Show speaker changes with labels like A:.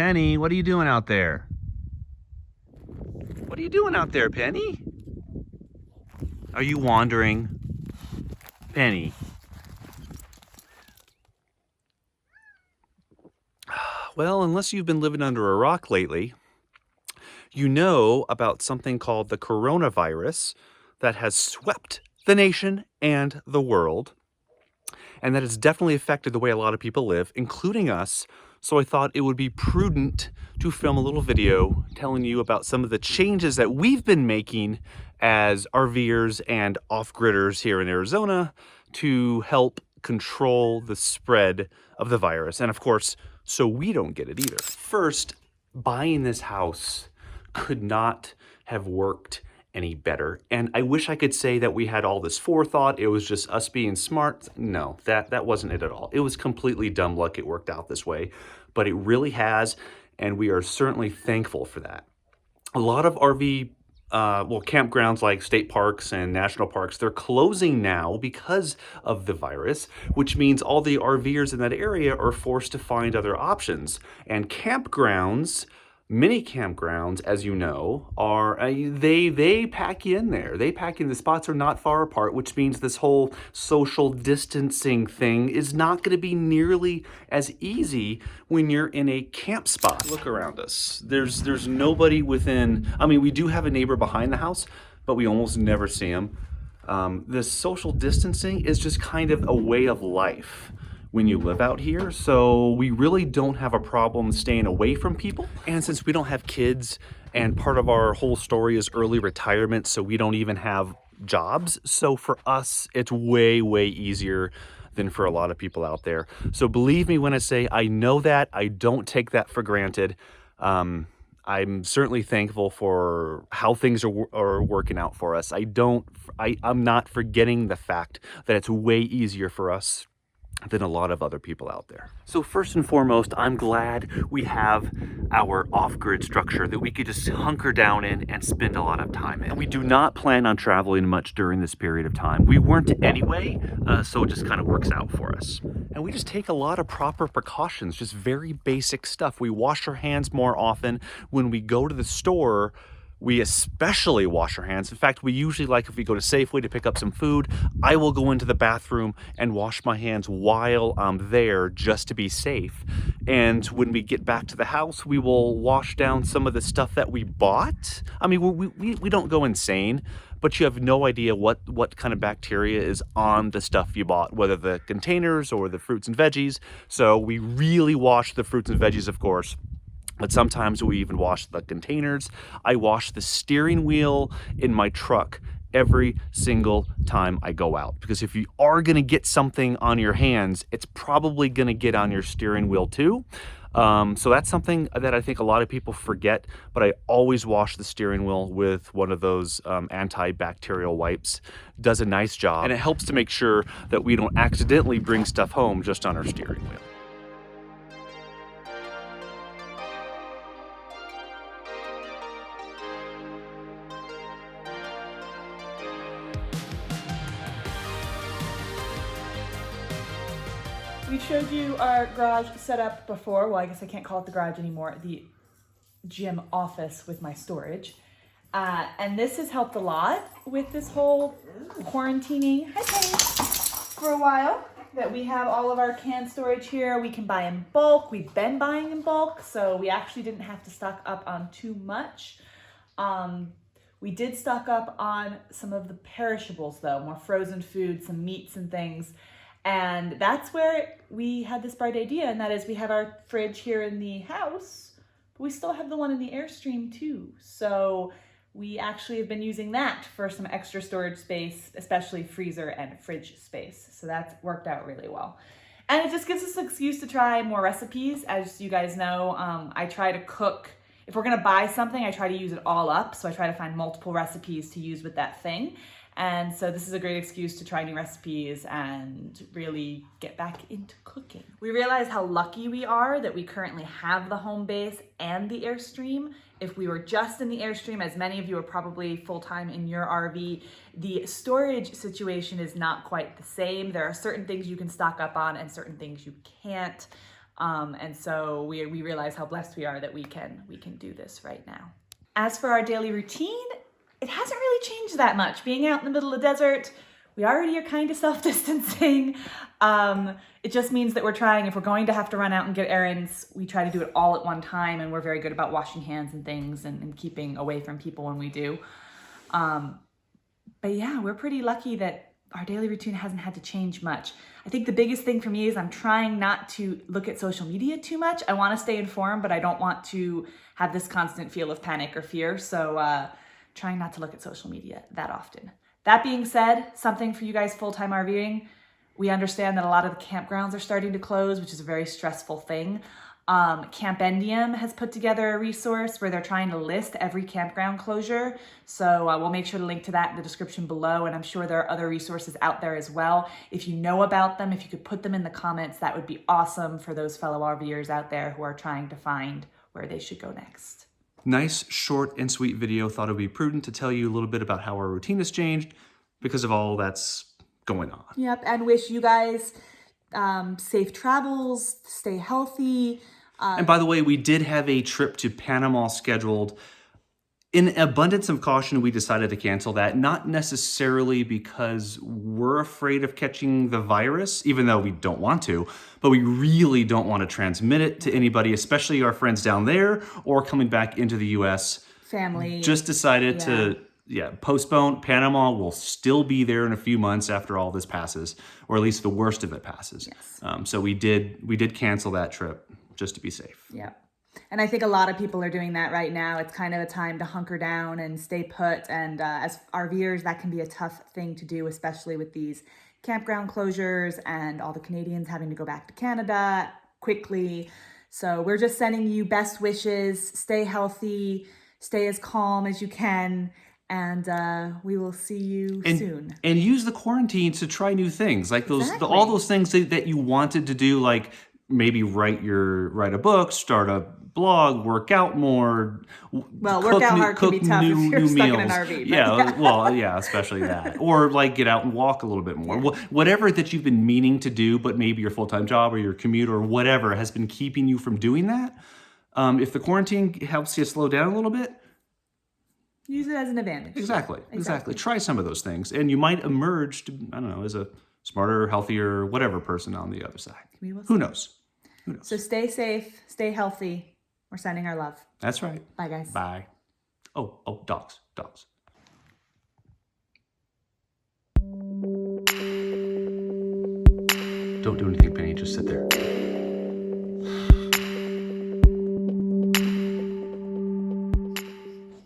A: Penny, what are you doing out there? What are you doing out there, Penny? Are you wandering? Penny. Well, unless you've been living under a rock lately, you know about something called the coronavirus that has swept the nation and the world, and that has definitely affected the way a lot of people live, including us. So I thought it would be prudent to film a little video telling you about some of the changes that we've been making as RVers and off-gridders here in Arizona to help control the spread of the virus. And of course, so we don't get it either. First, buying this house could not have worked any better. And I wish I could say that we had all this forethought. It was just us being smart. No, that wasn't it at all. It was completely dumb luck it worked out this way, but it really has, and we are certainly thankful for that. A lot of RV campgrounds like state parks and national parks, they're closing now because of the virus, which means all the RVers in that area are forced to find other options. And campgrounds, many campgrounds, as you know, are they pack you in there. They pack in. The spots are not far apart, which means this whole social distancing thing is not going to be nearly as easy when you're in a camp spot. Look around us. There's nobody within. I mean, we do have a neighbor behind the house, but we almost never see him. This social distancing is just kind of a way of life when you live out here. So we really don't have a problem staying away from people. And since we don't have kids, and part of our whole story is early retirement, so we don't even have jobs. So for us, it's way, way easier than for a lot of people out there. So believe me when I say I know that. I don't take that for granted. I'm certainly thankful for how things are working out for us. I'm not forgetting the fact that it's way easier for us than a lot of other people out there. So first and foremost, I'm glad we have our off-grid structure that we could just hunker down in and spend a lot of time in. We do not plan on traveling much during this period of time. We weren't anyway, so it just kind of works out for us. And we just take a lot of proper precautions, just very basic stuff. We wash our hands more often. When we go to the store, we especially wash our hands. In fact, we usually, like if we go to Safeway to pick up some food, I will go into the bathroom and wash my hands while I'm there just to be safe. And when we get back to the house, we will wash down some of the stuff that we bought. I mean, we don't go insane, but you have no idea what kind of bacteria is on the stuff you bought, whether the containers or the fruits and veggies. So we really wash the fruits and veggies, of course. But sometimes we even wash the containers. I wash the steering wheel in my truck every single time I go out. Because if you are gonna get something on your hands, it's probably gonna get on your steering wheel too. So that's something that I think a lot of people forget, but I always wash the steering wheel with one of those antibacterial wipes. Does a nice job, and it helps to make sure that we don't accidentally bring stuff home just on our steering wheel.
B: We showed you our garage setup before. Well, I guess I can't call it the garage anymore. The gym office with my storage. And this has helped a lot with this whole quarantining. Hi, Penny. For a while, that we have all of our canned storage here. We can buy in bulk. We've been buying in bulk, so we actually didn't have to stock up on too much. We did stock up on some of the perishables though, more frozen food, some meats and things. And that's where we had this bright idea, and that is we have our fridge here in the house, but we still have the one in the Airstream too. So we actually have been using that for some extra storage space, especially freezer and fridge space. So that's worked out really well. And it just gives us an excuse to try more recipes. As you guys know, I try to cook. If we're gonna buy something, I try to use it all up. So I try to find multiple recipes to use with that thing. And so this is a great excuse to try new recipes and really get back into cooking. We realize how lucky we are that we currently have the home base and the Airstream. If we were just in the Airstream, as many of you are probably full-time in your RV, the storage situation is not quite the same. There are certain things you can stock up on and certain things you can't. And so we realize how blessed we are that we can do this right now. As for our daily routine, it hasn't really changed that much. Being out in the middle of the desert, we already are kind of self-distancing. It just means that we're trying, if we're going to have to run out and get errands, we try to do it all at one time, and we're very good about washing hands and things and keeping away from people when we do. But yeah, we're pretty lucky that our daily routine hasn't had to change much. I think the biggest thing for me is I'm trying not to look at social media too much. I want to stay informed, but I don't want to have this constant feel of panic or fear. So trying not to look at social media that often. That being said, something for you guys full-time RVing, we understand that a lot of the campgrounds are starting to close, which is a very stressful thing. Camp Endium has put together a resource where they're trying to list every campground closure. So we'll make sure to link to that in the description below. And I'm sure there are other resources out there as well. If you know about them, if you could put them in the comments, that would be awesome for those fellow RVers out there who are trying to find where they should go next.
A: Nice, short, and sweet video. Thought it would be prudent to tell you a little bit about how our routine has changed because of all that's going on.
B: Yep, and wish you guys safe travels, stay healthy.
A: And by the way, we did have a trip to Panama scheduled. In abundance of caution, we decided to cancel that, not necessarily because we're afraid of catching the virus, even though we don't want to, but we really don't want to transmit it to anybody, especially our friends down there or coming back into the US.
B: Family.
A: Just decided to postpone. Panama will still be there in a few months after all this passes, or at least the worst of it passes.
B: Yes.
A: So we did cancel that trip just to be safe.
B: Yeah. And I think a lot of people are doing that right now. It's kind of a time to hunker down and stay put. And as RVers, that can be a tough thing to do, especially with these campground closures and all the Canadians having to go back to Canada quickly. So we're just sending you best wishes. Stay healthy, stay as calm as you can. And we will see you soon.
A: And use the quarantine to try new things, like all those things that you wanted to do, like maybe write a book, start a blog, work out more.
B: Well, work out hard can be tough if you're stuck in an RV.
A: Yeah, well, yeah, especially that. Or like get out and walk a little bit more. Yeah. Whatever that you've been meaning to do, but maybe your full-time job or your commute or whatever has been keeping you from doing that. If the quarantine helps you slow down a little bit,
B: use it as an advantage.
A: Exactly. Try some of those things, and you might emerge to, I don't know, as a smarter, healthier, whatever person on the other side. Who knows?
B: So stay safe, stay healthy. We're sending our love.
A: That's right.
B: Bye, guys.
A: Bye. Oh, dogs. Don't do anything, Penny. Just sit there.